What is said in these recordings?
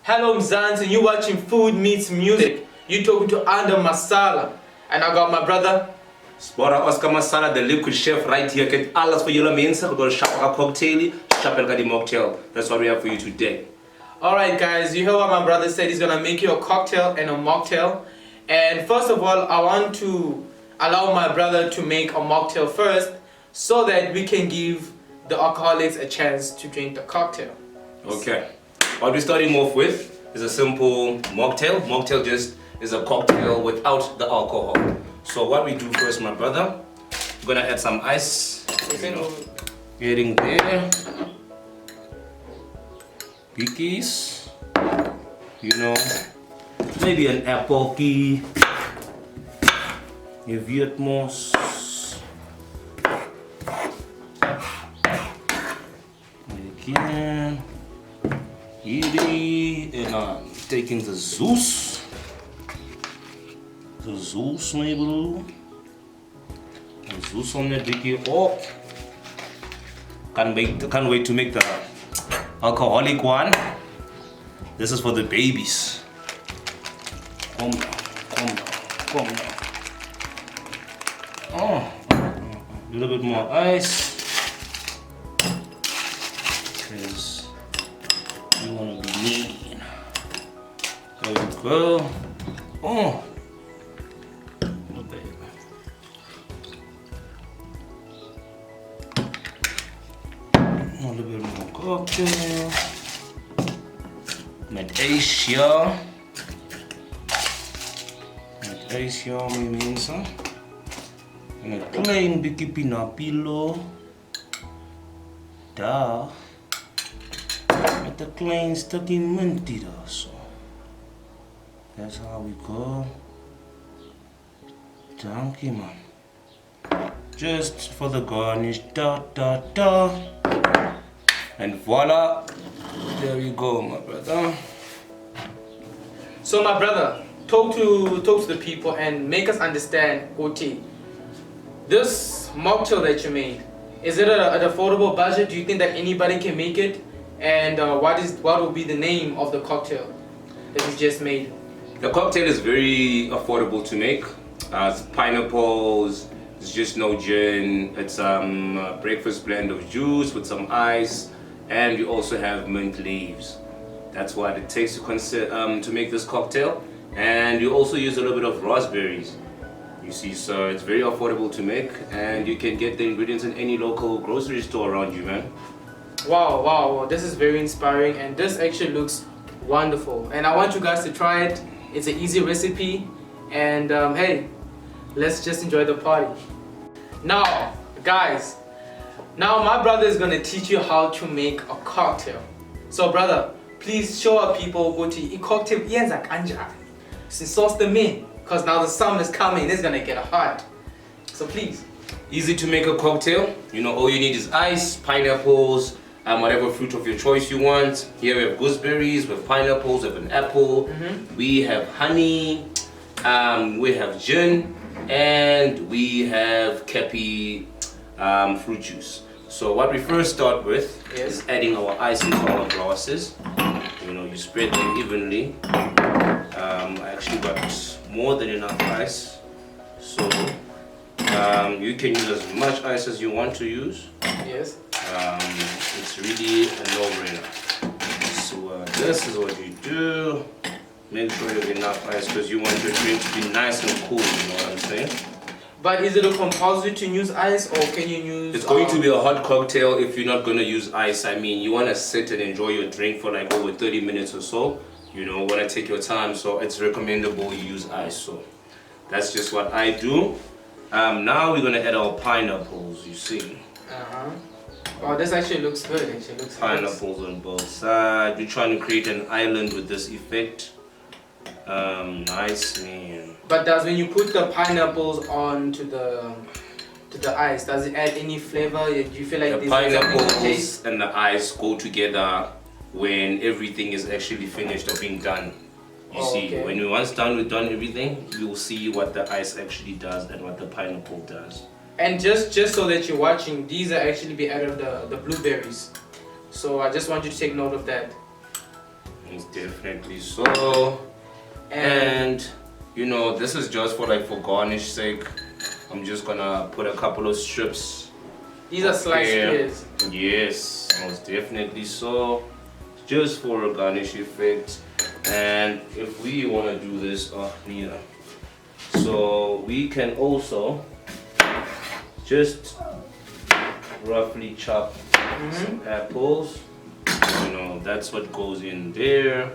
Hello Mzansi, and you watching Food Meets Music. You talking to Under Masala. And I got my brother Spora Oscar Masala, the liquid chef right here. Get alles for you mensa. We're gonna shop a cocktail, shop a mocktail. That's what we have for you today. Alright guys, you heard what my brother said. He's gonna make you a cocktail and a mocktail. And first of all, I want to allow my brother to make a mocktail first, so that we can give the alcoholics a chance to drink the cocktail. Okay. What we're starting off with is a simple mocktail. Mocktail just is a cocktail without the alcohol. So what we do first, my brother, we're gonna add some ice. Getting there. Pickies. Maybe an apple key. A Vietmos. Again. And I'm taking the Zeus. The Zeus, my bro. The Zeus on the biggie. Oh, can't wait to make the alcoholic one. This is for the babies. Calm down, calm down, calm down. Oh, a little bit more ice. Because you want to be mean. There you go. Oh. A little bit more cocktail. Met Asia. Met Asia, my mensa. En een klein beetje pinapilo. Daar. Met een klein stukje mintie daar zo. That's how we go. Dankie man. Just for the garnish. Da da da. And voila. There you go, my brother. So my brother, talk to the people and make us understand, OT. This mocktail that you made, is it an affordable budget? Do you think that anybody can make it? And what will be the name of the cocktail that you just made? The cocktail is very affordable to make. It's pineapples, it's just no gin, it's a breakfast blend of juice with some ice, and you also have mint leaves. That's what it takes to make this cocktail. And you also use a little bit of raspberries. You see, so it's very affordable to make, and you can get the ingredients in any local grocery store around you, man. Wow, this is very inspiring, and this actually looks wonderful. And I want you guys to try it. It's an easy recipe, and hey, let's just enjoy the party. Now, guys, my brother is gonna teach you how to make a cocktail. So, brother, please show our people what a cocktail is like. Sauce them in, because now the summer is coming. It's gonna get hot. So please. Easy to make a cocktail. All you need is ice, pineapples, whatever fruit of your choice you want. Here we have gooseberries, we have pineapples, we have an apple, we have honey, we have gin, and we have kepi fruit juice. So what we first start with is adding our ice into our glasses. You spread them evenly. I actually got more than enough ice, so you can use as much ice as you want to use. Yes. It's really a no-brainer. So this is what you do. Make sure you have enough ice, because you want your drink to be nice and cool, you know what I'm saying? But is it a compulsory to use ice, or can you use... It's going to be a hot cocktail if you're not going to use ice. I mean, you want to sit and enjoy your drink for like over 30 minutes or so. Want to take your time, so it's recommendable you use ice. So that's just what I do. Now we're going to add our pineapples, you see. Oh, this actually looks good. Pineapples on both sides. We're trying to create an island with this effect. Nice, man. But when you put the pineapples onto the ice, does it add any flavor? Do you feel like the pineapples and the ice go together when everything is actually finished or being done? You see, when we're once done everything, you will see what the ice actually does and what the pineapple does. And just so that you're watching, these are actually be out of the blueberries. So I just want you to take note of that. It's definitely so. And you know, this is just for like for garnish sake. I'm just gonna put a couple of strips. These are sliced pears. Yes, most definitely so. Just for a garnish effect. And if we wanna do this here, so we can also just roughly chop some apples. You know, that's what goes in there.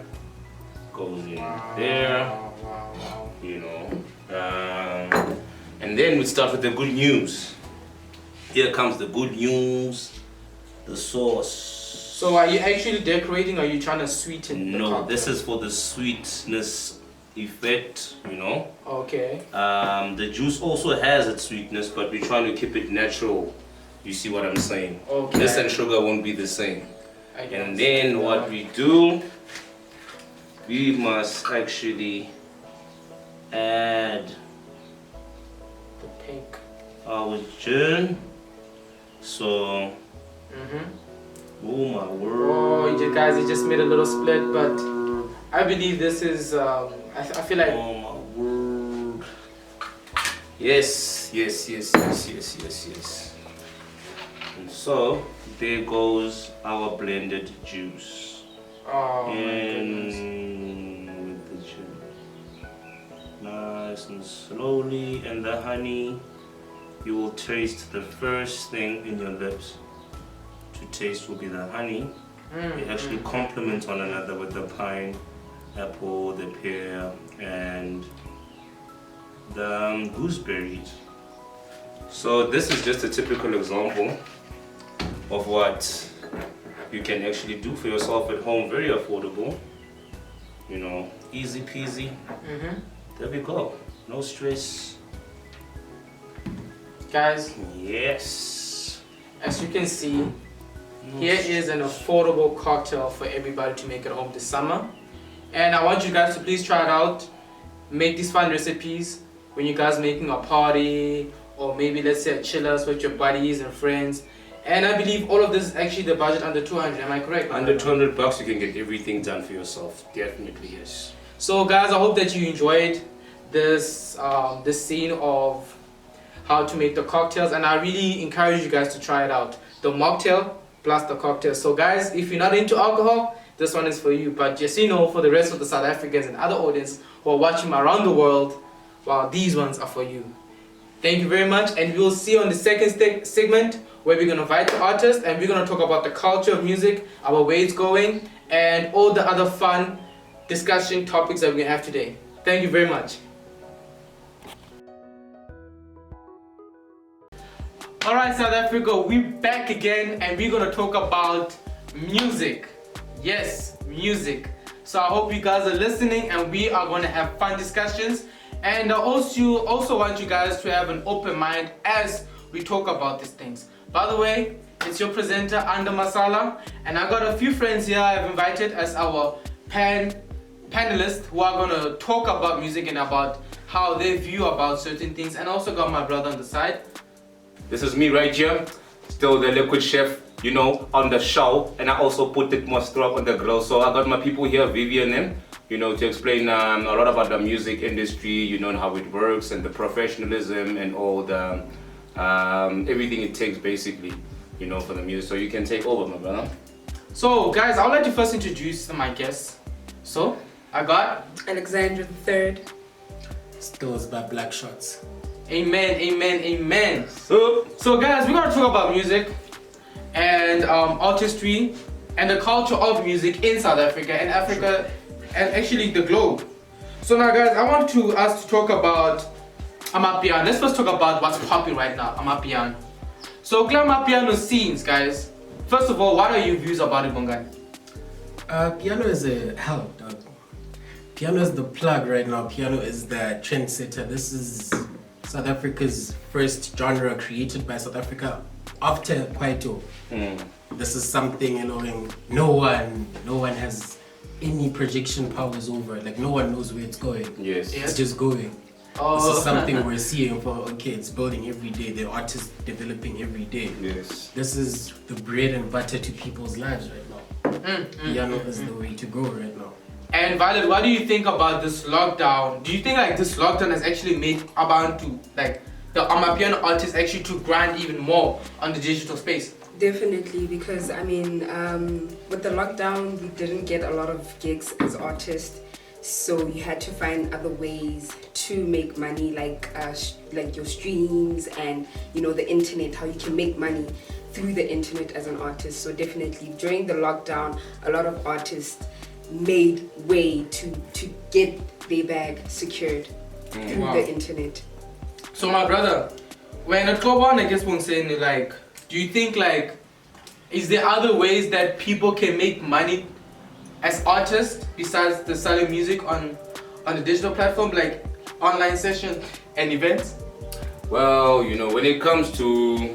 Goes in there. Wow. You know. And then we start with the good news. Here comes the good news. The sauce. So are you actually decorating or are you trying to sweeten the cocktail? This is for the sweetness effect, you know. Okay. The juice also has its sweetness, but we're trying to keep it natural. You see what I'm saying? Okay. This and sugar won't be the same. And guess. then what we do, we must actually add The pink. our gin. So, oh my word. Oh, you guys, you just made a little split, but I believe this is, I feel like... Oh my word. Yes. And so, there goes our blended juice. Oh my goodness. With the gin. Nice and slowly, and the honey, you will taste the first thing in your lips to taste will be the honey. They actually complement one another with the pineapple, the pear, and the gooseberries. So this is just a typical example of what you can actually do for yourself at home. Very affordable, you know, easy peasy. There we go, no stress. Guys, Yes. as you can see, here is an affordable cocktail for everybody to make at home this summer. And I want you guys to please try it out. Make these fun recipes when you guys making a party, or maybe let's say a chillers with your buddies and friends. And I believe all of this is actually the budget under 200, am I correct? Under 200 bucks you can get everything done for yourself. Definitely, yes. So guys, I hope that you enjoyed this this scene of how to make the cocktails, and I really encourage you guys to try it out. The mocktail plus the cocktail. So guys, if you're not into alcohol, this one is for you. But just so you know, for the rest of the South Africans and other audience who are watching around the world, well, these ones are for you. Thank you very much, and we will see you on the second segment where we're going to invite the artist and we're going to talk about the culture of music, our way it's going, and all the other fun discussion topics that we're going to have today. Thank you very much. Alright, South Africa, we're back again and we're going to talk about music. Yes, music. So I hope you guys are listening and we are going to have fun discussions. And I also want you guys to have an open mind as we talk about these things. By the way, it's your presenter, Under Masala, and I got a few friends here I've invited as our panelists who are going to talk about music and about how they view about certain things, and also got my brother on the side. This is me right here, still the liquid chef, you know, on the show, and I also put it more strong on the grill. So I got my people here, Vivian and you know, to explain a lot about the music industry, you know, and how it works and the professionalism and all the everything it takes basically, you know, for the music. So you can take over, my brother. So guys, I'll let you first introduce my guests. So I got Alexandra III. Stills by Black Shots. Amen. So guys, we're gonna talk about music and artistry and the culture of music in South Africa and Africa and actually the globe. So now guys, I want us to talk about Amapiano. Let's first talk about what's popping right now, Amapiano. So Amapiano scenes, guys. First of all, what are your views about it, Bongani? Piano is Piano is the plug right now. Piano is the trendsetter. This is South Africa's first genre created by South Africa after Kwaito. This is something, you know, no one has any projection powers over it. Like no one knows where it's going. Yes. It's just going. This is something we're seeing for, okay, it's building every day. The artists developing every day. Yes. This is the bread and butter to people's lives right now. piano is the way to go right now. And Violet, what do you think about this lockdown? Do you think like this lockdown has actually made Abantu, like the Amapiano artists, actually to grind even more on the digital space? Definitely, because I mean, with the lockdown, we didn't get a lot of gigs as artists, so you had to find other ways to make money, like your streams and the internet, how you can make money through the internet as an artist. So definitely during the lockdown, a lot of artists made way to get their bag secured through the internet. So my brother, when a club I guess one saying like, do you think like, is there other ways that people can make money as artists besides the selling music on the digital platform, like online sessions and events? Well, when it comes to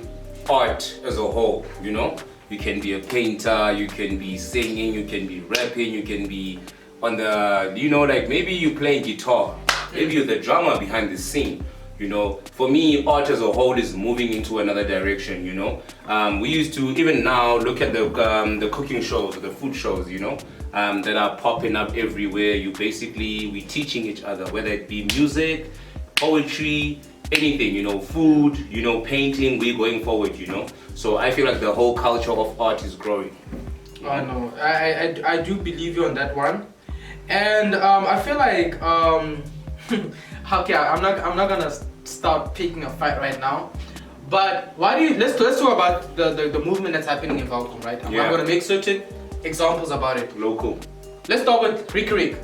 art as a whole, you can be a painter, you can be singing, you can be rapping, you can be on the, like maybe you play guitar, maybe you're the drummer behind the scene. For me, art as a whole is moving into another direction. We used to, even now, look at the cooking shows, the food shows, that are popping up everywhere. We're teaching each other, whether it be music, poetry, anything, food, painting. We're going forward, So I feel like the whole culture of art is growing. I know. I do believe you on that one, and I feel like okay, I'm not gonna start picking a fight right now, but let's talk about the movement that's happening in Valcom, right? I'm gonna make certain examples about it. Local. Let's start with Ricky Rick,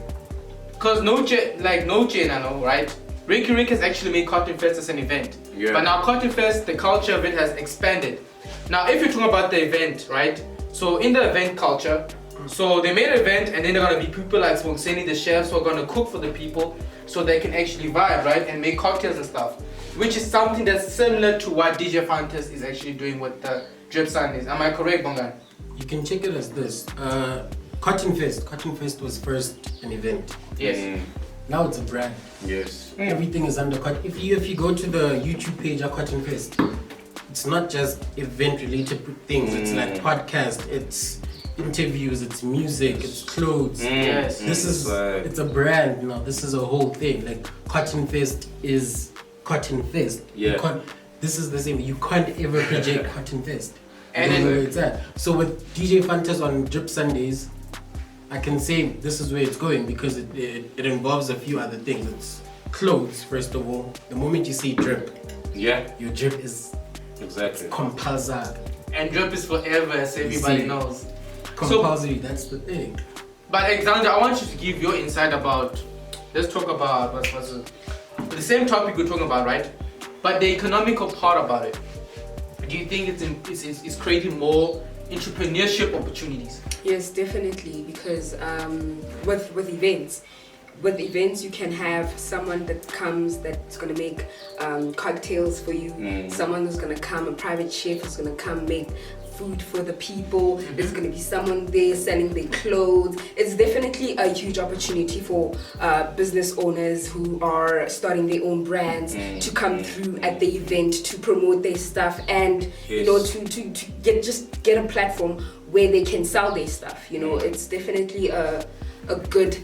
cause no chain I know, right? Ricky Rick has actually made Cotton Fest as an event, but now Cotton Fest, the culture of it has expanded. Now, if you're talking about the event, right? So in the event culture, so they made an event, and then there are gonna be people like Sponseni, the chefs, who are gonna cook for the people, so they can actually vibe, right, and make cocktails and stuff, which is something that's similar to what DJ Fantas is actually doing with the Drip Sundays. Am I correct, Bongan? You can check it as this. Cotton Fest was first an event. Yes. Now it's a brand. Yes. Everything is under Cotton. If you go to the YouTube page of Cotton Fest, it's not just event related things. It's like podcast, it's interviews, it's music, it's clothes. Yes. It's a brand now. This is a whole thing. Like Cotton Fest is Cotton Fest. Yeah. This is the same. You can't ever project Cotton Fest. And then then where it's at. So with DJ Fantas on Drip Sundays, I can say this is where it's going because it involves a few other things. It's clothes, first of all. The moment you say drip, your drip is compulsory. And drip is forever, as everybody knows. Compulsory, that's the thing. But Alexander, I want you to give your insight about, let's talk about, what's it? The same topic we're talking about, right? But the economical part about it. Do you think it's creating more entrepreneurship opportunities? Yes, definitely, because with events you can have someone that comes that's going to make cocktails for you, someone who's going to come, a private chef who's going to come make food for the people. There's going to be someone there selling their clothes. It's definitely a huge opportunity for business owners who are starting their own brands to come through at the event to promote their stuff and to get a platform where they can sell their stuff. It's definitely a good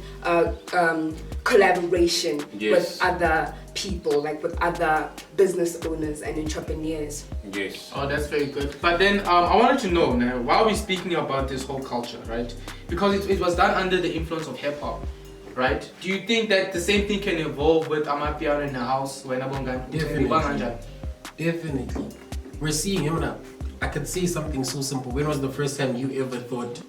collaboration with other people, like with other business owners and entrepreneurs. Yes. Oh, that's very good. But then I wanted to know now, while we're speaking about this whole culture, right? Because it was done under the influence of hip hop, right? Do you think that the same thing can evolve with Amapiano in the house when Definitely. We're seeing him now. I could say something so simple. When was the first time you ever thought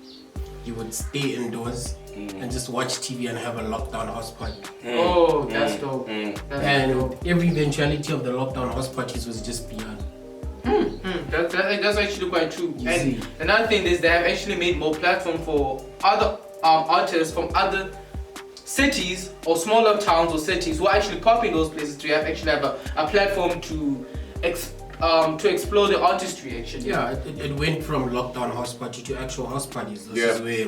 you would stay indoors and just watch TV and have a lockdown house party? Oh, that's dope. And every eventuality of the lockdown house parties was just beyond. That's actually quite true. And another thing is they have actually made more platform for other artists from other cities or smaller towns or cities who are actually popping those places to actually have a platform to explore the artistry actually. Yeah, it went from lockdown house party to actual house parties. This is where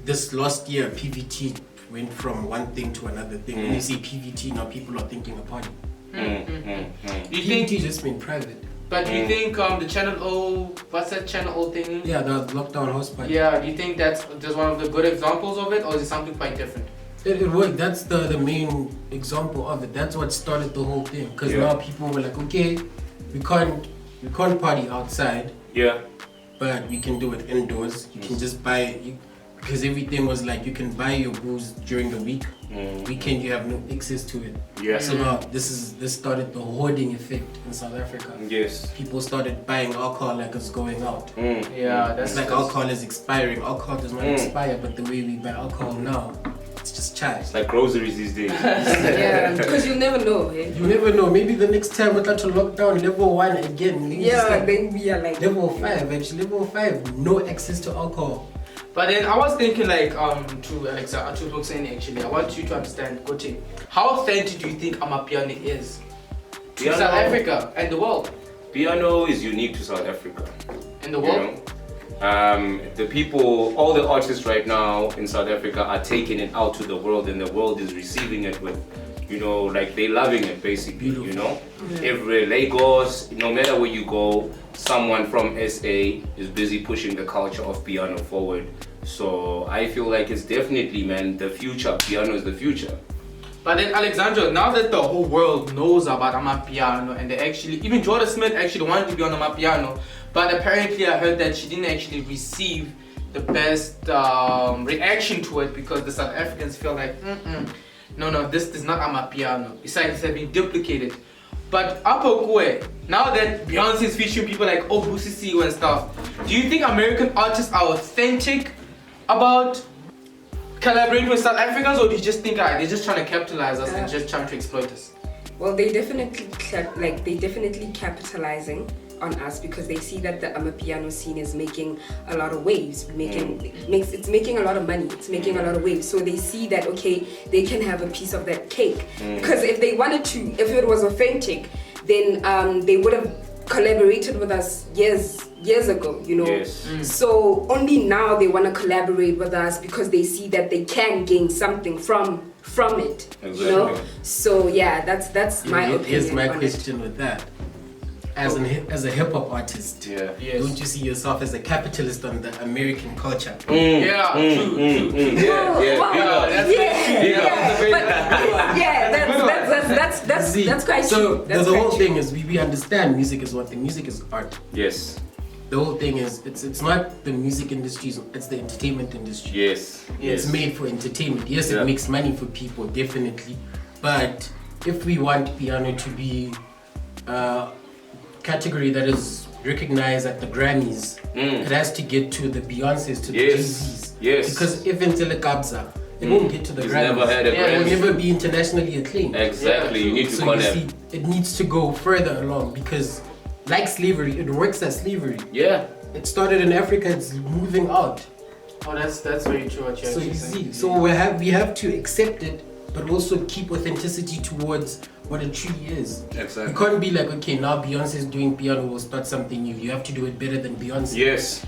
this last year PVT went from one thing to another thing. When you say PVT, now people are thinking a party. You PVT just mean private. But do you think the Channel O, what's that Channel O thing? Yeah, the lockdown house party. Yeah, do you think that's just one of the good examples of it, or is it something quite different? It worked. That's the main example of it. That's what started the whole thing. Because now people were like, okay, we can't party outside. Yeah. But we can do it indoors. You can just buy it. Because everything was like, you can buy your booze during the week. Weekend, you have no access to it. Yeah. So now this started the hoarding effect in South Africa. Yes. People started buying alcohol like it's going out. Yeah, It's like alcohol is expiring. Alcohol does not expire, but the way we buy alcohol now, it's just chai. It's like groceries these days. Yeah, because you never know. Eh? You never know. Maybe the next time we'll start to lock down level 1 again. Maybe Yeah, just like then we are like level 5. Actually, level 5, no access to alcohol. But then I was thinking like to Alexa, to Roxanne actually, I want you to understand, Kote, how authentic do you think Amapiano is to Piano. South Africa and the world? Piano is unique to South Africa. In the world? The people, all the artists right now in South Africa are taking it out to the world, and the world is receiving it with, like they're loving it basically, Every Lagos, no matter where you go, someone from SA is busy pushing the culture of piano forward. So I feel like it's definitely, man, the future. Piano is the future. But then Alexandra, now that the whole world knows about Amapiano, and they actually, even Jordan Smith actually wanted to be on Amapiano, but apparently I heard that she didn't actually receive the best reaction to it because the South Africans feel like, no, this is not Amapiano. Besides, it has been duplicated. But Apokwe, now that Beyonce is featuring people like Obusisi and stuff, do you think American artists are authentic about collaborating with South Africans, or do you just think they're just trying to capitalize us and just trying to exploit us? Well, they definitely capitalizing on us because they see that the Amapiano scene is making a lot of waves, it's making a lot of money, it's making a lot of waves. So they see that okay, they can have a piece of that cake. Because if they wanted to, if it was authentic, then they would have collaborated with us years ago, Yes. So only now they want to collaborate with us because they see that they can gain something from it. Exactly. So yeah, that's my opinion. Here's my on question with that. As a hip hop artist, Yeah. Yes. don't you see yourself as a capitalist on the American culture? Yeah, true. That's quite so true. That's the whole quite thing is we understand music is one thing. Music is art. Yes. The whole thing is it's not the music industry, it's the entertainment industry. Yes. It's made for entertainment. Yes, Yeah. it makes money for people, definitely. But if we want piano to be a category that is recognized at the Grammys, it has to get to the Beyonces, to the Yes. Jay-Z's. Yes. Because if until Kabza, it won't get to the He's Grammys. never had a It will Grammy. never be internationally acclaimed. Exactly. You need to So call you them. see, it needs to go further along because, like slavery, it works as slavery. Yeah. It started in Africa, it's moving out. Oh, that's very true what you're So you saying. see, so we have to accept it, but also keep authenticity towards what it truly is. Exactly. You can't be like, okay, now Beyonce is doing piano, we'll start something new. You have to do it better than Beyonce. Yes.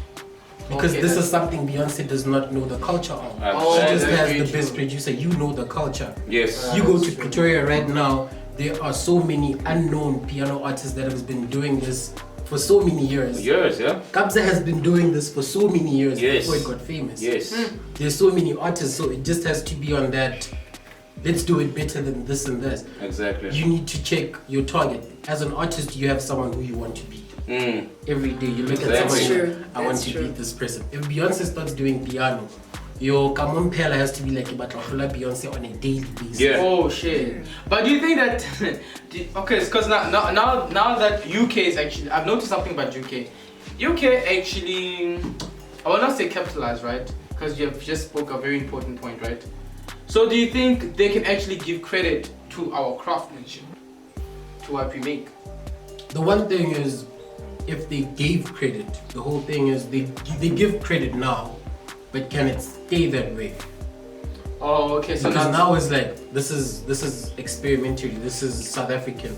Because Okay, this that's- is something Beyonce does not know the culture of. Oh, She just that's has very the true. best producer. You know the culture. Yes. You go that's to true. Pretoria right now, there are so many unknown piano artists that have been doing this for so many years. Yours, yeah. Kabza has been doing this for so many years Yes. before it got famous. Yes. There's so many artists, so it just has to be on that. Let's do it better than this and that. Exactly. You need to check your target. As an artist, you have someone who you want to beat. Every day you look at That's someone, true. I want That's to true. beat this person. If Beyonce starts doing piano, your Kamon Pella has to be like about Beyonce on a daily basis. Yeah. Oh shit! But do you think that? Okay, because now that UK is actually, I've noticed something about UK. UK actually, I will not say capitalize, right? Because you have just spoke a very important point, right? So do you think they can actually give credit to our craftsmanship, to what we make? The one thing is, if they gave credit, the whole thing is they give credit now, but can it stay that way? Oh, okay. So Because now it's like this is experimentally, this is South African.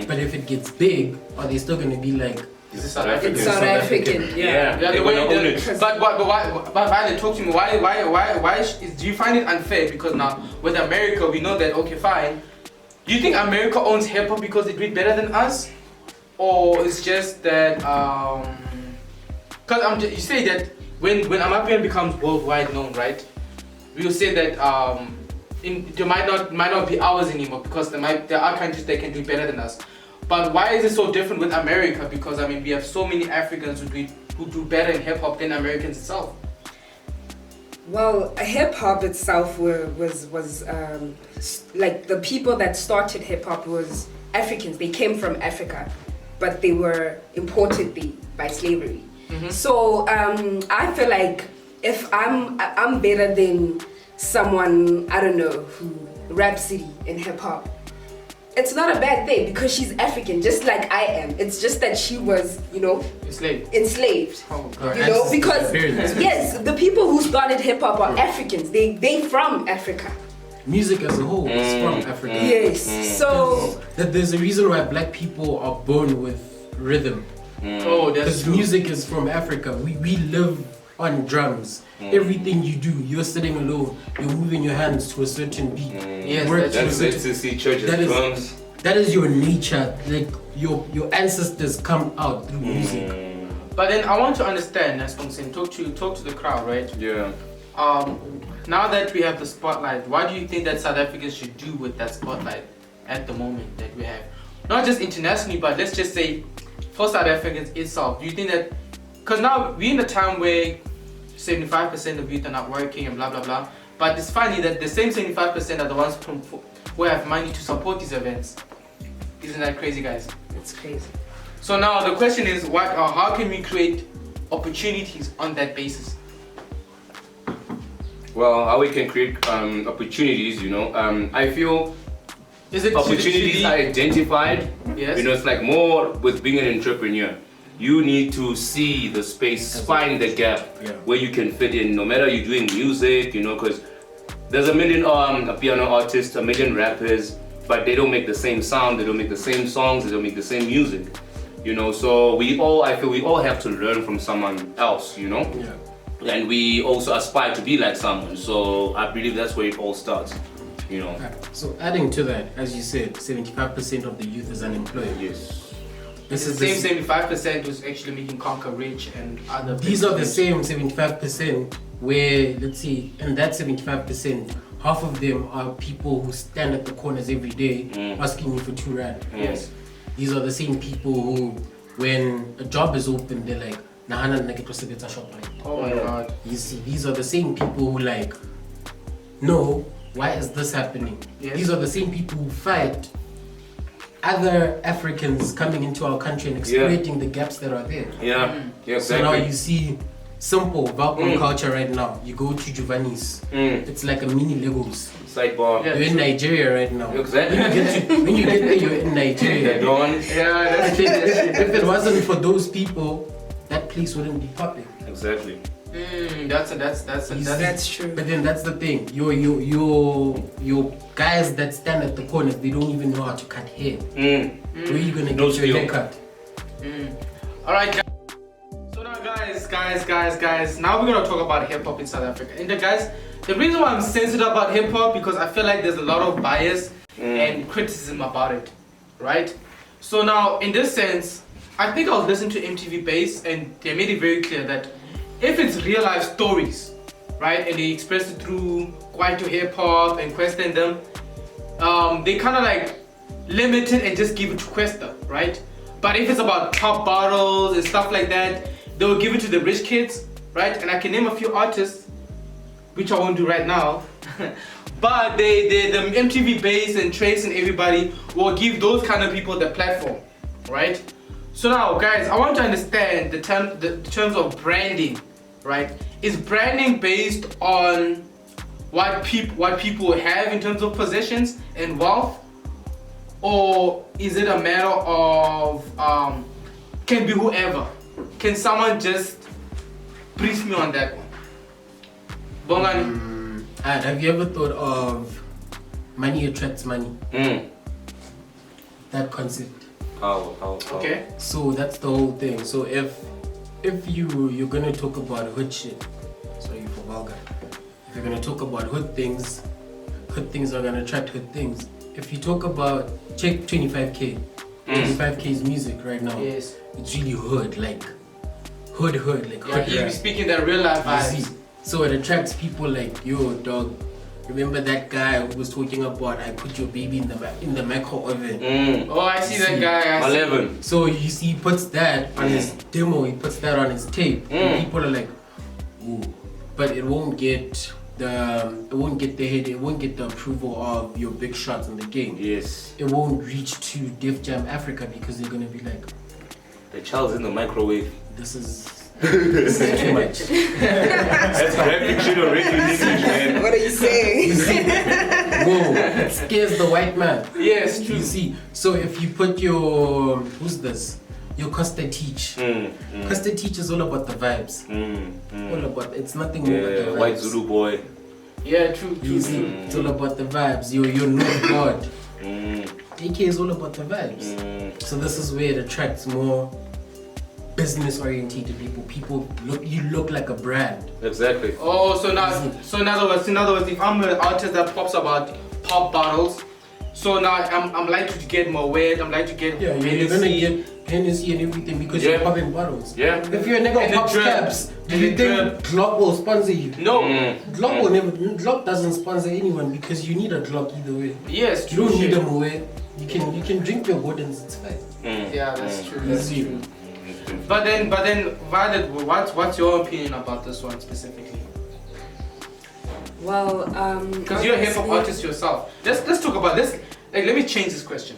But if it gets big, are they still gonna be like, is this South African? It's South African. Yeah. Yeah, They the way wanna own it. but why? But Violet, talk to me. Why do you find it unfair? Because now with America, we know that okay, fine. Do you think America owns hip hop because they do it better than us? or it's just that because you say that when Amapiano becomes worldwide known, right? We'll say that there might not be ours anymore because there are countries that can do better than us. But why is it so different with America? Because I mean we have so many Africans who do better in hip hop than Americans itself. Well, hip hop itself was like the people that started hip hop was Africans. They came from Africa, but they were imported by slavery. So I feel like if I'm better than someone, I don't know, who Rhapsody in hip hop, it's not a bad thing because she's African, just like I am. It's just that she was, enslaved. Oh God. You know, because yes, the people who started hip hop are Africans. They from Africa. Music as a whole is from Africa. Yes. So that there's a reason why black people are born with rhythm. Oh, that's Because true. music is from Africa. We live on drums. Everything you do, you're sitting alone, you're moving your hands to a certain beat. Yes, Work to a That's certain- it to see churches That is- drums. That is your nature. Like your ancestors come out through music. But then I want to understand, as I'm saying, talk to the crowd, right? Yeah. Now that we have the spotlight, what do you think that South Africans should do with that spotlight at the moment that we have? Not just internationally, but let's just say for South Africans itself. Do you think that, because now we're in a time where 75% of youth are not working and blah blah blah, but it's funny that the same 75% are the ones who have money to support these events. Isn't that crazy, guys? it's crazy. So now the question is, how can we create opportunities on that basis? Well, how we can create opportunities, I feel Is it opportunities are identified. Yes. It's like more with being an entrepreneur. You need to see the space, find the gap where you can fit in, no matter you're doing music, because there's a million piano artists, a million rappers, but they don't make the same sound, they don't make the same songs, they don't make the same music. So I feel we all have to learn from someone else, Yeah. And we also aspire to be like someone. So I believe that's where it all starts, Right. So adding to that, as you said, 75% of the youth is unemployed. Yes. It's the same 75% who's actually making Conquer Rich and other. These are the same 75% where, let's see, in that 75%, half of them are people who stand at the corners every day asking you for 2 rand. Yes. These are the same people who, when a job is open, they're like, Nahana Naketosebeta Shoprite. Oh my God. You see, these are the same people who like, no, why is this happening? Yes. These are the same people who fight other Africans coming into our country and exploiting the gaps that are there. Yeah. Yeah, So now exactly. you see simple Valcom culture right now. You go to Giovanni's, it's like a mini Legos. Sidebar. Yeah. You're in Nigeria right now. Exactly. When you get there, you're in Nigeria. The dawn. Yeah, that's If it wasn't for those people, that place wouldn't be popping. Exactly. That's true. But then that's the thing. Your guys that stand at the corners, they don't even know how to cut hair. Where are you gonna No get your skill. hair cut? All right, guys. So now, guys. Now we're gonna talk about hip hop in South Africa. And guys, the reason why I'm sensitive about hip hop because I feel like there's a lot of bias and criticism about it, right? So now, in this sense, I think I was listening to MTV Base, and they made it very clear that if it's real life stories, right, and they express it through Kwaito hip hop and question them, they kind of like limit it and just give it to Questa, right? But if it's about pop bottles and stuff like that, they will give it to the rich kids, right? And I can name a few artists, which I won't do right now. But the MTV Base and Trace and everybody will give those kind of people the platform, right? So now, guys, I want to understand the terms of branding, right? Is branding based on what people have in terms of possessions and wealth, or is it a matter of can be whoever? Can someone just brief me on that one? Bongani. And have you ever thought of money attracts money? That concept. How? Okay. So that's the whole thing. So if you're gonna talk about hood shit, sorry for vulgar. If you're gonna talk about hood things are gonna attract hood things. If you talk about check 25k, 25K's music right now. Yes. It's really hood, like hood, like Yeah, hood he rap. be speaking that real life You vibes. see? So it attracts people like, yo, dog. Remember that guy who was talking about I put your baby in the micro oven? Oh, I see that See, guy. I see. 11. So you see, he puts that on his demo. He puts that on his tape. And people are like, ooh, but it won't get the head. It won't get the approval of your big shots in the game. Yes. It won't reach to Def Jam Africa because they're gonna be like, The child's in the microwave. this is too much. That's rapping shit already in English, man. What are you saying? You see, whoa, it scares the white man. Yes, true. You see, so if you put your who's this? Your Costa Teach. Costa Teach is all about the vibes. All about it's nothing more but the Yeah, vibes. white Zulu boy. Yeah, true. You see, it's all about the vibes. You're not God. AK is all about the vibes. So this is where it attracts more business oriented people. You look like a brand. Exactly. Oh, so in other words, if I'm an artist that pops about pop bottles, so now I'm likely to get more weight. I'm likely to get Yeah, you're gonna get Hennessy and everything because you're popping bottles. Yeah. If you're a nigga And who pops the drip. caps, do And you the think Glock will sponsor you? No. Glock will never. Glock doesn't sponsor anyone because you need a Glock either way. Yes, You true. don't need shit. them away. You can drink your Gordons. It's fine. Yeah, that's true. You That's see. true. But then, Violet, what's your opinion about this one specifically? Well, Because you're a hip hop obviously- artist yourself. Let's talk about this. Like, let me change this question.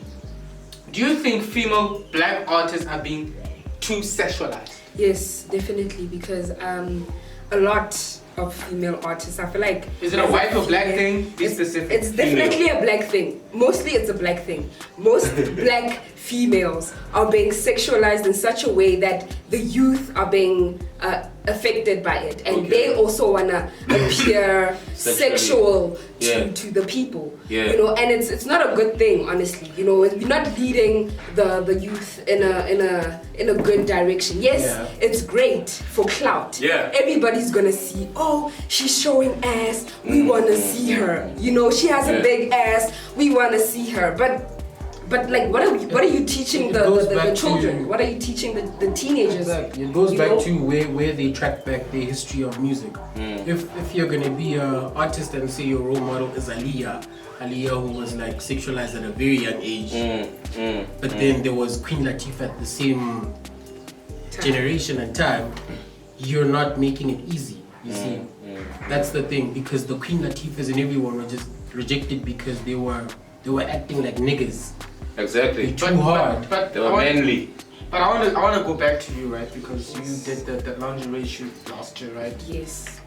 Do you think female black artists are being too sexualized? Yes, definitely, because a lot of female artists, I feel like... Is it a as white or black female- thing? Be specific. It's definitely a black thing. Mostly it's a black thing. Most black females are being sexualized in such a way that the youth are being affected by it, and they also wanna appear sexual to the people. Yeah. You know, and it's not a good thing, honestly. You know, you're not leading the youth in a good direction. Yes, it's great for clout. Yeah. Everybody's gonna see, oh, she's showing ass, we wanna see her. You know, she has a big ass, we wanna see her. But like, what are you teaching the children? What are you teaching the teenagers? Exactly. It goes You back know? to where they track back the history of music. If you're gonna be an artist and say your role model is Aaliyah who was like sexualized at a very young age, but then there was Queen Latifah at the same generation and time, you're not making it easy. You see, that's the thing, because the Queen Latifahs and everyone were just rejected because they were acting like niggas. Exactly. Too hard. But They were manly. But I want to go back to you, right? Because you did the lingerie shoot last year, right? Yes.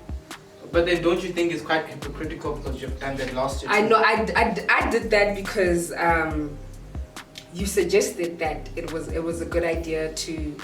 But then don't you think it's quite hypocritical because you've done that last year? I know. I did that because you suggested that it was a good idea to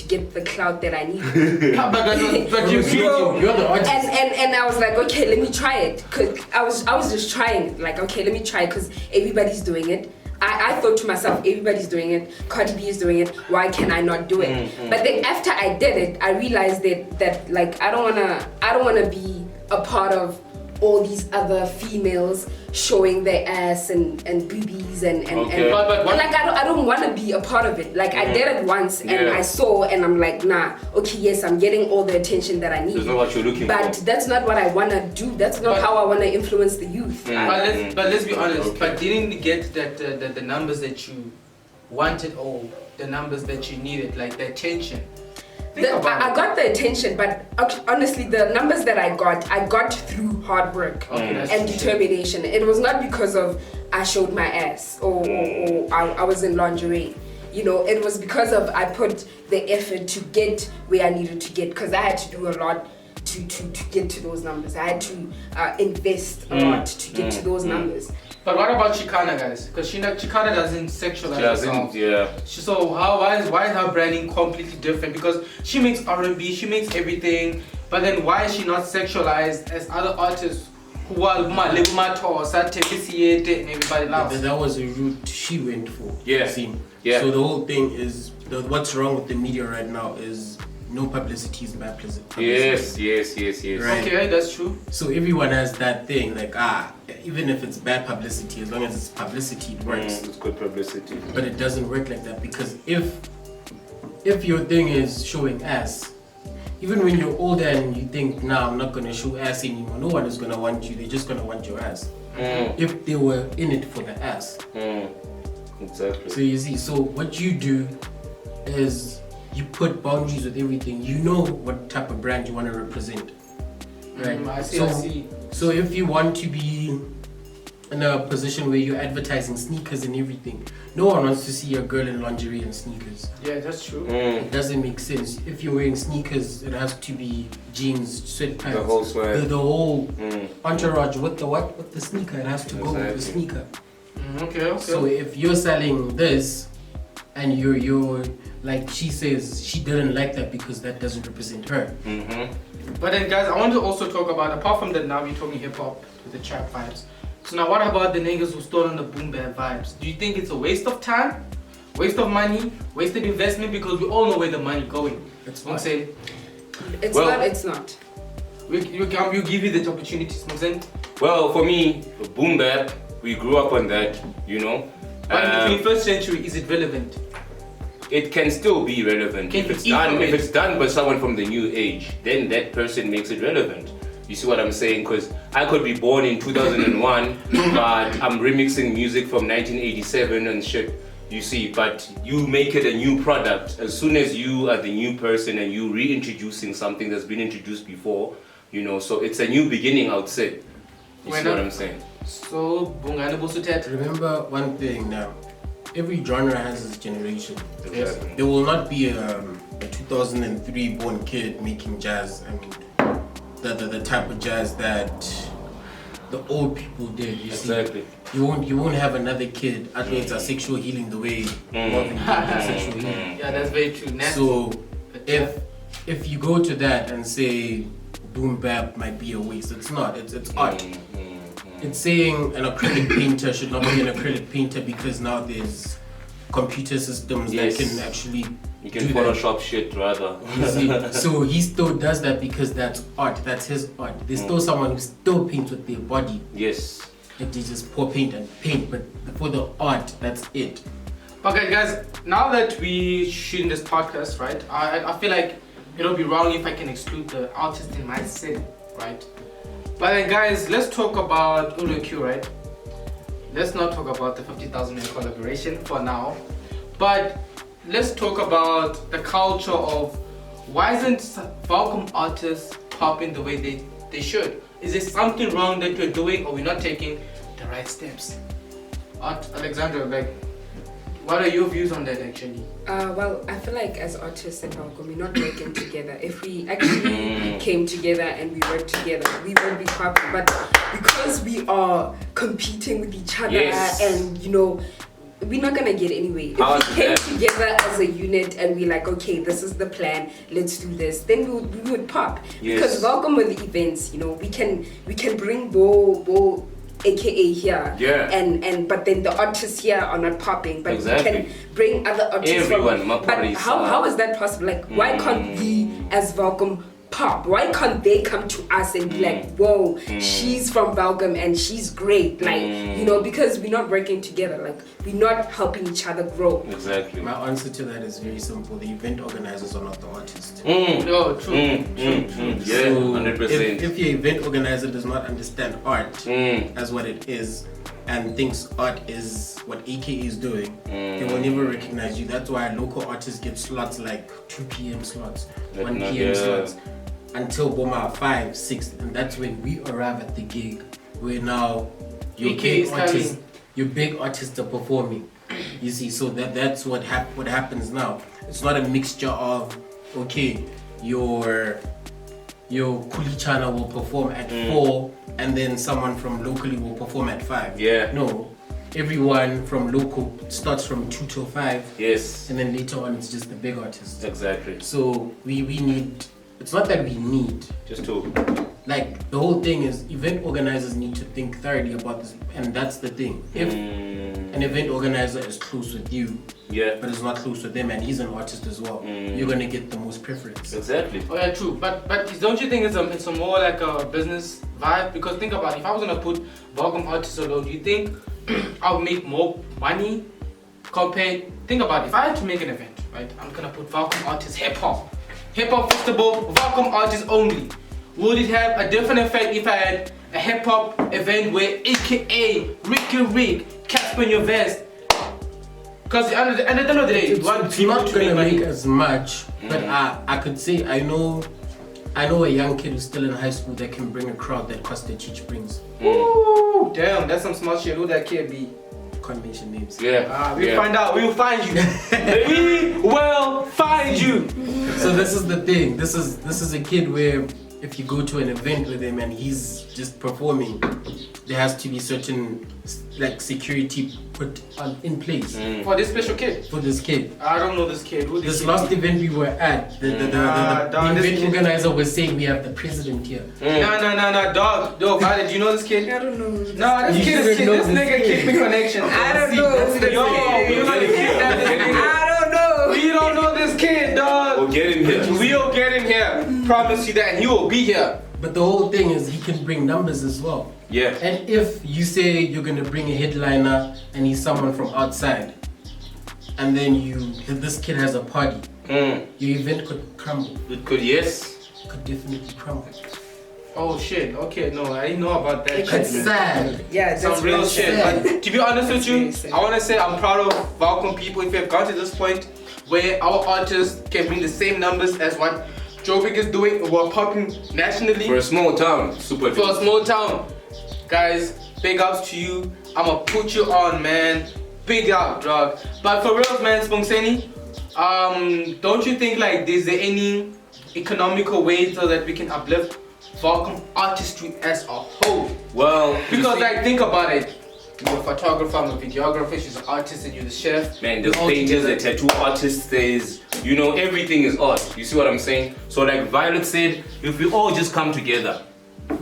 get the clout that I needed. but you You're the artist. And I was like, okay, let me try it. Cause I was just trying it. Like, okay, let me try it because everybody's doing it. I thought to myself, everybody's doing it. Cardi B is doing it. Why can I not do it? But then after I did it, I realized that like I don't wanna be a part of all these other females showing their ass and boobies and But like I don't want to be a part of it. Like I did it once and I saw and I'm like, nah, okay, yes, I'm getting all the attention that I need. That's not what you're looking But for. that's not what I want to do. That's not how I want to influence the youth. But let's be honest. But didn't you get that the numbers that you wanted or the numbers that you needed, like the attention? I got the attention, but honestly, the numbers that I got through hard work and determination. It was not because of I showed my ass or I was in lingerie. You know, it was because of I put the effort to get where I needed to get, because I had to do a lot to get to those numbers. I had to invest a lot to get to those numbers. But what about Chicana, guys? Because Chicana doesn't sexualize herself. So why is her branding completely different? Because she makes R&B, she makes everything, but then why is she not sexualized as other artists who are and everybody else? That was a route she went for. Yeah. See? Yeah. So the whole thing is what's wrong with the media right now is no publicity is bad publicity. Yes. Right. Okay, that's true. So everyone has that thing, like even if it's bad publicity, as long as it's publicity, it works. It's good publicity. But it doesn't work like that, because if your thing is showing ass, even when you're older and you think, nah, I'm not gonna show ass anymore, no one is gonna want you, they're just gonna want your ass. If they were in it for the ass. Exactly. So you see, so what you do is you put boundaries with everything. You know what type of brand you want to represent, right? I see. So if you want to be in a position where you're advertising sneakers and everything, no one wants to see a girl in lingerie and sneakers. Yeah, that's true. It doesn't make sense. If you're wearing sneakers, it has to be jeans, sweatpants, The whole swag. the whole entourage with the what? With the sneaker, it has to go with the sneaker. Okay. So if you're selling this, and you're like, she says she didn't like that because that doesn't represent her. But then, guys, I want to also talk about, apart from that, now we're talking hip hop with the trap vibes. So now, what about the niggas who stole on the boom bap vibes? Do you think it's a waste of time, waste of money, wasted investment? Because we all know where the money going. It's I'm saying, It's not. we'll give you the opportunities. I'm saying, Well, for me, boom bap, we grew up on that, you know. but in the 21st century, is it relevant? It can still be relevant Can if it's you eat done. from If it? it's done by someone from the new age, then that person makes it relevant. You see what I'm saying? Because I could be born in 2001, but I'm remixing music from 1987 and shit. You see, but you make it a new product as soon as you are the new person and you reintroducing something that's been introduced before. You know, so it's a new beginning, I would say. You see what I'm saying? So, bungani busuthet. Remember one thing now. Every genre has its generation. Exactly. There will not be a 2003 born kid making jazz. I mean, the type of jazz that the old people did. You Exactly. see, you won't have another kid athletes are sexual healing the way Marvin Gaye did sexual healing. Yeah, that's very true. Nasty. So if you go to that and say boom bap might be a waste, it's not. It's art. It's saying an acrylic painter should not be an acrylic painter because now there's computer systems Yes. that can actually You can do that. Photoshop shit rather. You see? So he still does that because that's art. That's his art. There's still someone who still paints with their body. Yes. It is just pour paint and paint, but for the art, that's it. Okay, guys, now that we shooting this podcast, right, I feel like it'll be wrong if I can exclude the artist in my city, right? But then, guys, let's talk about ULQ, right? Let's not talk about the 50,000 man collaboration for now, but let's talk about the culture of why isn't Falcom artists popping the way they should? Is there something wrong that we're doing, or we're not taking the right steps? Alexandra, like, what are your views on that actually? Well, I feel like as artists at Falcom, we're not working together. If we actually came together and we worked together, we would be popping. But because we are competing with each other, Yes. and you know, we're not gonna get anywhere. If we came together as a unit and we're like, okay, this is the plan, let's do this, then we would pop. Yes. Because Falcom with the events, you know, we can bring Bo AKA here, Yeah. and but then the artists here are not popping, but Exactly. we can bring other artists Everyone, from. my But parties how are- is that possible? Like, why can't we as Falcom pop? Why can't they come to us and be like, whoa, she's from Falcom and she's great, like, you know, because we're not working together, like we're not helping each other grow. Exactly. My answer to that is very simple. The event organizers are not the artist. No, true. Yeah, So 100%. if your event organizer does not understand art as what it is and thinks art is what AKA is doing, they will never recognize you. That's why local artists get slots like 2 p.m. slots, 1 p.m. slots, until Boma 5, 6, and that's when we arrive at the gig where now your AKA big artists are performing. You see, so that's what happens now. It's not a mixture of, okay, your Kulichana will perform at 4 and then someone from locally will perform at 5. Yeah. No, everyone from local starts from 2 till 5. Yes. And then later on it's just the big artists. Exactly. So we need, it's not that we need, Just to. like the whole thing is event organizers need to think thoroughly about this, and that's the thing. If an event organizer is close with you, Yeah. but is not close with them, and he's an artist as well, you're gonna get the most preference. Exactly. Oh yeah, true. But don't you think it's a more like a business vibe? Because think about it, if I was gonna put Volume artists alone, do you think I would make more money compared? Think about it, if I had to make an event, right? I'm gonna put Volume artists hip hop festival, Volume artists only. Would it have a different effect if I had a hip hop event where AKA Ricky Rick, Casper in your vest? Because at the end of the day, It's not gonna make as much, but I could say I know a young kid who's still in high school that can bring a crowd that Costa Cheech brings. Ooh, damn, that's some smart shit. Who that kid be? Can't mention names. Yeah. We'll find out. We will find you. We will find you. So this is the thing. This is a kid where if you go to an event with him and he's just performing, there has to be certain like security put in place For this special kid. for this kid. I don't know this kid. Who this This kid last be? event we were at, the dog, this event kid- organizer was saying we have the president here. No, dog. Yo, Violet, do you know this kid? I don't know. No, this You kid shouldn't know this this nigga kid. keep me connection. I don't See, know. that's the Yo, thing. we gonna get that nigga. I don't know. We don't know this kid, dog. We'll get him here. We'll get him here. Promise you that, and he will be here. But the whole thing is he can bring numbers as well. Yeah. And if you say you're gonna bring a headliner and he's someone from outside, and then this kid has a party, your event could crumble. It could, yes. Could definitely crumble. Oh shit. Okay, no, I didn't know about that. It shit, It's man. sad. Yeah, that's Some real really shit. sad. But to be honest with That's you, really sad. I want to say I'm proud of Volume people if we have got to this point where our artists can bring the same numbers as what Jovic is doing. We're popping nationally For a small town, super. for a small town. Guys, big ups to you. I'ma put you on, man. Big up, dog. But for real, man, Spungseni, don't you think like there's any economical way so that we can uplift Volume artistry as a whole? Well, Because like think about it, you're a photographer, I'm a videographer, she's an artist and you're the chef. man, We're there's all painters, together. the tattoo artists, there's, you know, everything is art. You see what I'm saying? So like Violet said, if we all just come together,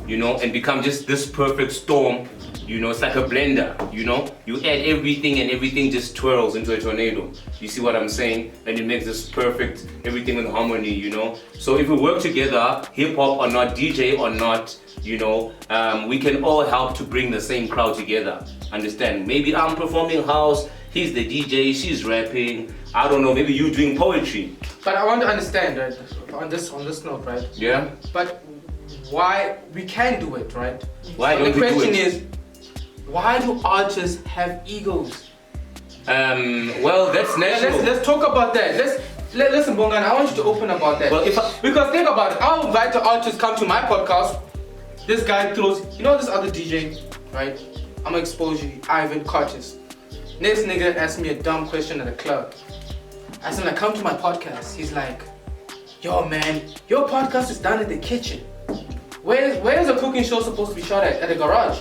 you know, and become just this perfect storm, you know, it's like a blender, you know? You add everything and everything just twirls into a tornado. You see what I'm saying? And it makes this perfect, everything in harmony, you know? So if we work together, hip hop or not, DJ or not, you know, we can all help to bring the same crowd together. Understand? Maybe I'm performing house, he's the DJ, she's rapping, I don't know, maybe you doing poetry. But I want to understand, right, on this note, right? Yeah? But why we can do it, right? Why But don't the we do question it? is, why do artists have egos? Well, that's Yeah, national. let's talk about that. Listen, Bongan, I want you to open about that. Well, because think about it, I'll invite an artist come to my podcast. This guy throws, you know, this other DJ, right? I'm gonna expose you, Ivan Curtis. Next nigga asked me a dumb question at a club. I said, like, come to my podcast. He's like, yo man, your podcast is done in the kitchen. Where's a cooking show supposed to be shot at? At the garage,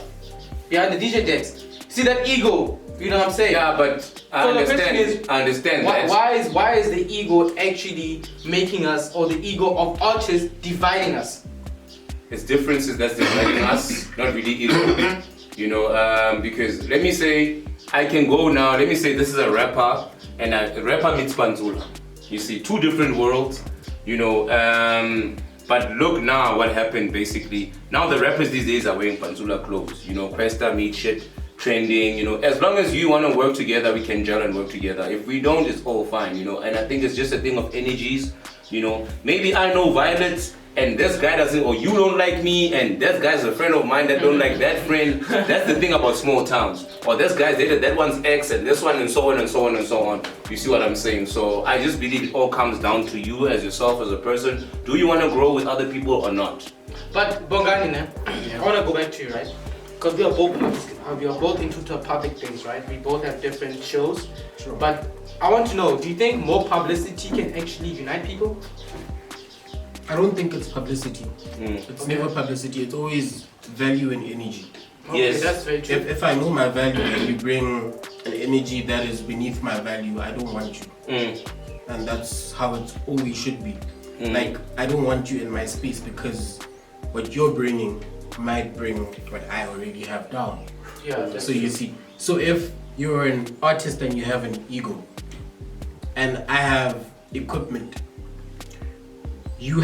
behind the DJ decks. See that ego? You know what I'm saying? Yeah, but I So the question understand. is, I understand that. Why is the ego actually making us, or the ego of artists dividing us? It's differences that's dividing us, not really ego. You know, because let me say, I can go now. Let me say this is a rapper, and a rapper meets Banzula. You see, two different worlds. You know, but look now what happened basically. Now the rappers these days are wearing Banzula clothes. You know, Cresta meet shit trending. You know, as long as you want to work together, we can gel and work together. If we don't, it's all fine. You know, and I think it's just a thing of energies. You know, maybe I know Violet and this guy doesn't, or you don't like me, and this guy's a friend of mine that don't like that friend. That's the thing about small towns. Or this guy's dated that one's ex, and this one, and so on and so on and so on. You see what I'm saying? So I just believe it all comes down to you as yourself, as a person. Do you want to grow with other people or not? But Bongani, I want to go back to you, right? Because we are both into the public things, right? We both have different shows. Sure. But I want to know, do you think more publicity can actually unite people? I don't think it's publicity. It's Okay. never publicity. It's always value and energy. Okay, Yes. that's very true. If I know my value and you bring an energy that is beneath my value, I don't want you. And that's how it always should be. Like, I don't want you in my space because what you're bringing might bring what I already have down. Yeah, that's So you see, so if you're an artist and you have an ego, and I have equipment. You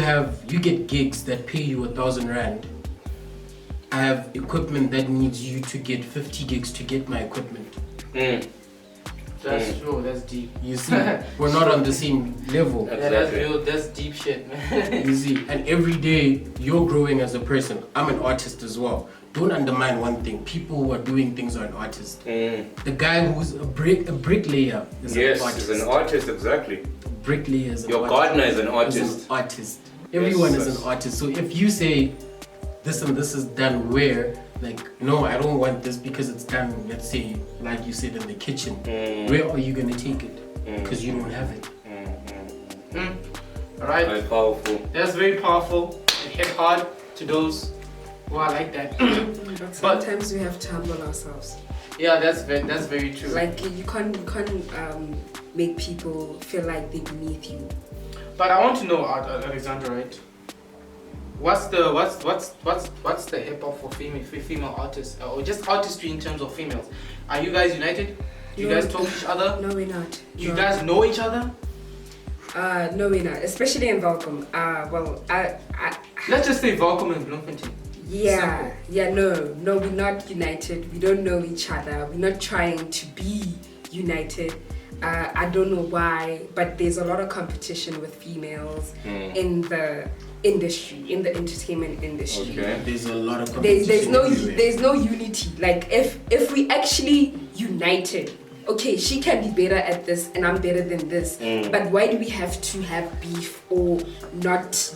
get gigs that pay you 1,000 rand. I have equipment that needs you to get 50 gigs to get my equipment. That's true, that's deep. You see, we're not on the same level. Yeah, that's real, that's deep shit, man. You see, and every day you're growing as a person. I'm an artist as well. Don't undermine one thing. People who are doing things are an artist. The guy who's a bricklayer is an artist. Yes, is an artist, exactly. Bricklayer is an Your artist. gardener is an artist. Is an artist. Everyone is an artist. So if you say this and this is done where, like, no, I don't want this because it's done, let's say, like you said, in the kitchen. Where are you going to take it? Because you don't have it. Alright. Very powerful. That's very powerful. It hit hard to those who are like that. But sometimes we have to humble ourselves. Yeah, that's very true. Like you can't make people feel like they're beneath you. But I want to know, Alexandra, right? What's the hip hop for female artists, or just artistry in terms of females? Are you guys united? Do you guys talk to each other? No, we're not. Do you guys know each other? No, we're not. Especially in Welcome. Let's just say Welcome and Bloemfontein. Yeah, no, we're not united. We don't know each other. We're not trying to be united. I don't know why, but there's a lot of competition with females in the industry, in the entertainment industry. Okay. There's a lot of competition. There's no unity. Like if we actually united, okay, she can be better at this and I'm better than this. But why do we have to have beef or not,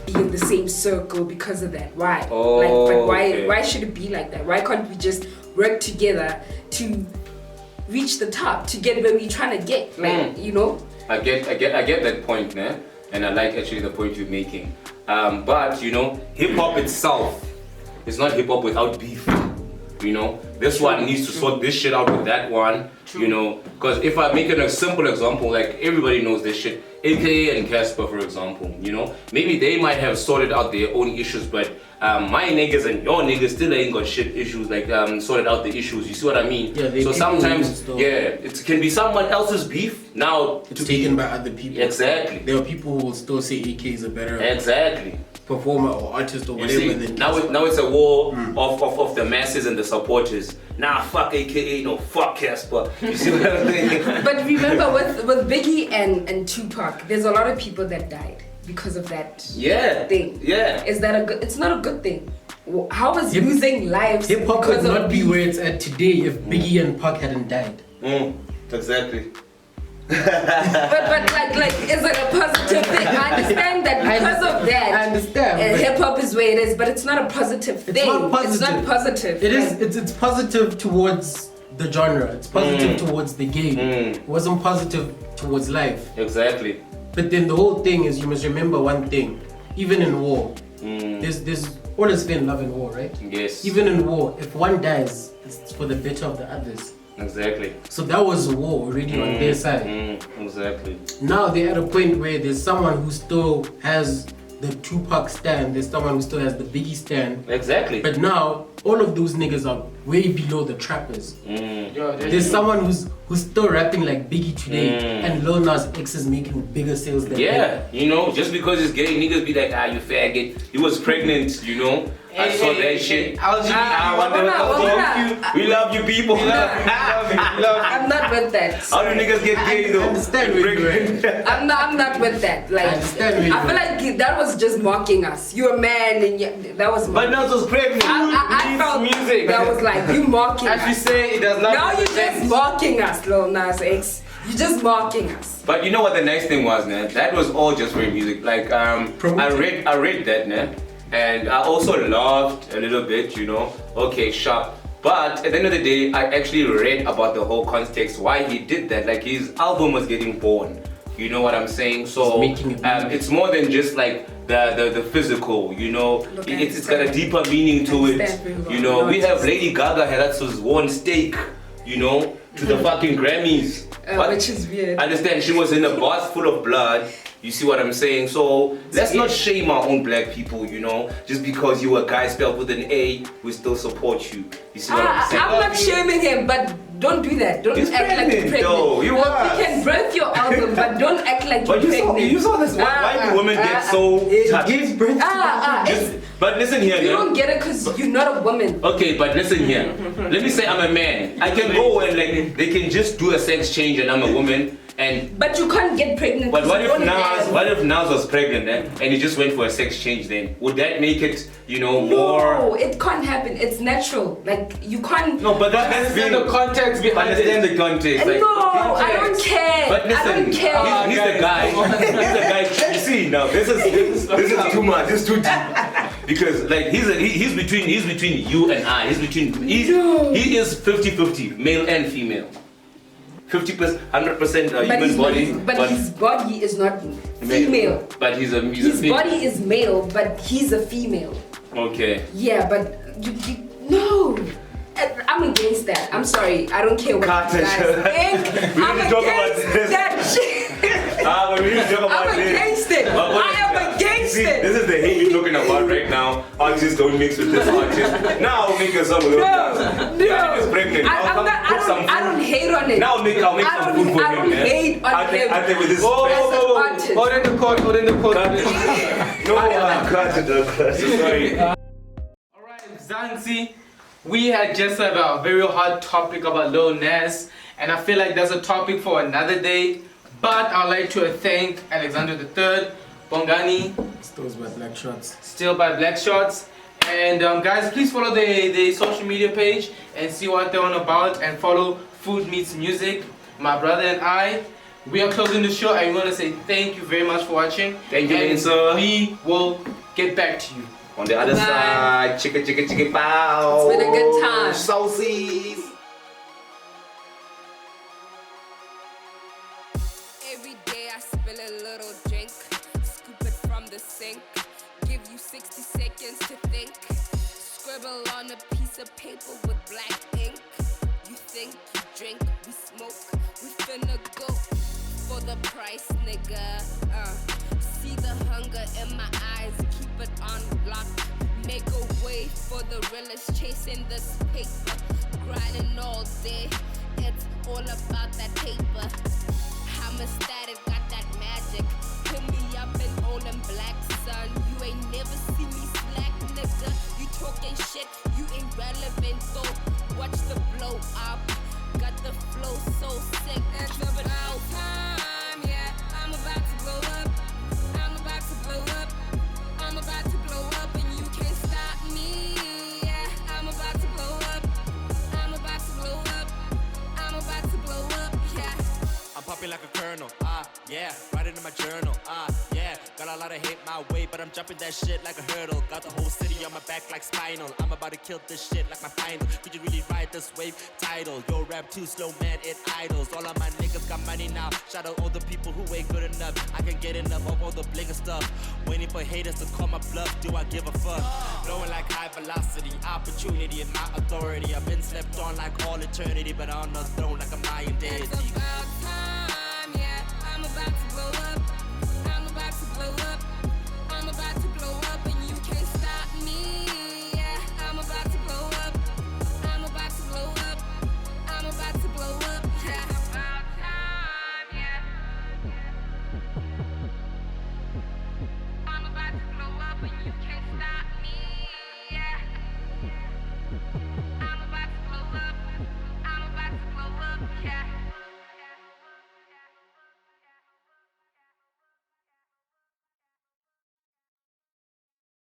be in the same circle because of that? Why? Why should it be like that? Why can't we just work together to reach the top, to get where we're trying to get? I get that point, man. And I like actually the point you're making. But hip hop itself is not hip hop without beef. This one needs to sort this shit out with that one. Because if I make a simple example, like everybody knows this shit, AKA and Casper, for example, maybe they might have sorted out their own issues, but my niggas and your niggas still ain't got shit issues, like sorted out the issues. You see what I mean? Yeah, so sometimes, it can be someone else's beef. Now it's taken by other people. Exactly. There are people who will still say AK is a better performer or artist or whatever. You see, now it's a war of the masses and the supporters. Nah, fuck AKA, no, fuck Casper. You see what I'm saying? But remember, with Biggie and Tupac, there's a lot of people that died because of that thing. Yeah. Is that it's not a good thing. How is losing lives? Hip hop would not be where it's at today if Biggie and Pac hadn't died. Exactly. but like is it a positive thing? I understand that because of that. I understand. Hip hop is where it is, but it's not a positive thing. It's not positive. It is. It's positive towards the genre. It's positive towards the game. It wasn't positive towards life. Exactly. But then the whole thing is, you must remember one thing. Even in war, there's all is fair in love in war, right? Yes. Even in war, if one dies, it's for the better of the others. Exactly. So that was war already on their side. Exactly. Now they're at a point where there's someone who still has the Tupac stand, there's someone who still has the Biggie stand. Exactly. But now all of those niggas are way below the trappers. There's someone who's still rapping like Biggie today, and Lil Nas X is making bigger sales than him. Just because it's gay, niggas be like, you faggot. He was pregnant, I saw that shit. We love you people. I'm not with that. How do niggas get gay though? I understand where you're going. I'm not with that. Like, I understand where you're I feel like that was just mocking us. You're a man and that was. But Nas was pregnant. I felt music. That was like you mocking us. As you say, it does not. Now you're just mocking us, Lil Nas X. You're just mocking us. But you know what the nice thing was, man? That was all just for music. Like I read that, man. And I also laughed a little bit, okay, sharp. But at the end of the day, I actually read about the whole context, why he did that. Like his album was getting born, you know what I'm saying? So it's more than just like the physical, it's got a deeper meaning to it. We have Lady Gaga that's was worn steak, to the fucking Grammys. Which is weird. Understand, she was in a bath full of blood. You see what I'm saying? So let's not shame our own black people, just because you a guy spelled with an A, we still support you. You see what I'm saying? I'm not shaming him, but don't do that. Don't He's act like you're pregnant, pregnant. though. You No, was. you can birth your album, but don't act like you're But pregnant. you saw this. Why do women get so touched? Give birth to But listen here, You yeah. don't get it because you're not a woman. Okay, but listen here. Let me say I'm a man. I can go and like they can just do a sex change and I'm a woman and. But you can't get pregnant. But 'cause what you if don't Nas? have- What if Nas was pregnant and he just went for a sex change? Then would that make it, you know, more? No, it can't happen. It's natural. Like you can't. No, but that's Understand the context behind Understand it. the context. Like, No, I don't care. But listen, I don't care. he's the guy. He's the guy. You see, now this is too much. This is too deep. Because like he's between you and I. He is 50-50, male and female. 50%, 100% human body. But his body is not female. But he's a His female. body is male, but he's a female. Okay. Yeah, but you no. I'm against that. I'm sorry. I don't care what Cut you it. guys think. We I'm need to talk about against this. that shit. But we need to talk about I'm this. against it. I am against See, it. this is the hate we're talking about right now. Artists don't mix with this artist. Now I'll make a song with No, Yeah, he's pregnant. I don't hate on it. Now I'll make some food for I him. don't hate on him. I think with this. artist. Hold in the court, hold in the court. No, cut it. Sorry. Alright, Zanzi, we had just had a very hot topic about Lil Nas, and I feel like that's a topic for another day. But I'd like to thank Alexander III, Bongani, Those were black shots. Still by Black Shots. And guys, please follow the social media page and see what they're on about, and follow Food Meets Music. My brother and I, we are closing the show, and we want to say thank you very much for watching. Thank you, and Mensa. we will get back to you. On the other Bye. side, chicka pow. It's been a good time. Saucies. Every day I spill a little drink, scoop it from the sink, give you 60 seconds to think, scribble on a piece of paper with black ink. You think, you drink, we smoke, we finna go for the price, nigga. See the hunger in my eyes, keep it on lock. Make a way for the realest, chasing this paper, grinding all day. It's all about that paper. I'm ecstatic, got that magic. Put me up in all in black, son. You ain't never see me slack, nigga. You talking shit, you ain't relevant though. Watch the blow up, got the flow so sick. It's about time, yeah. I'm about to blow up. I'm about to blow up. I'm about to blow up, and you can't stop me. Yeah, I'm about to blow up. I'm about to blow up. I'm about to blow up. Yeah. I'm popping like a kernel, yeah, writing in my journal, yeah, got a lot of hate my way, but I'm jumping that shit like a hurdle, got the whole city on my back like spinal, I'm about to kill this shit like my final, could you really ride this wave title, yo rap too slow man, it idles, all of my niggas got money now, shout out all the people who ain't good enough, I can get enough of all the blinker stuff, waiting for haters to call my bluff, do I give a fuck, blowing like high velocity, opportunity and my authority, I've been slept on like all eternity, but on the throne like a Mayan deity. It's about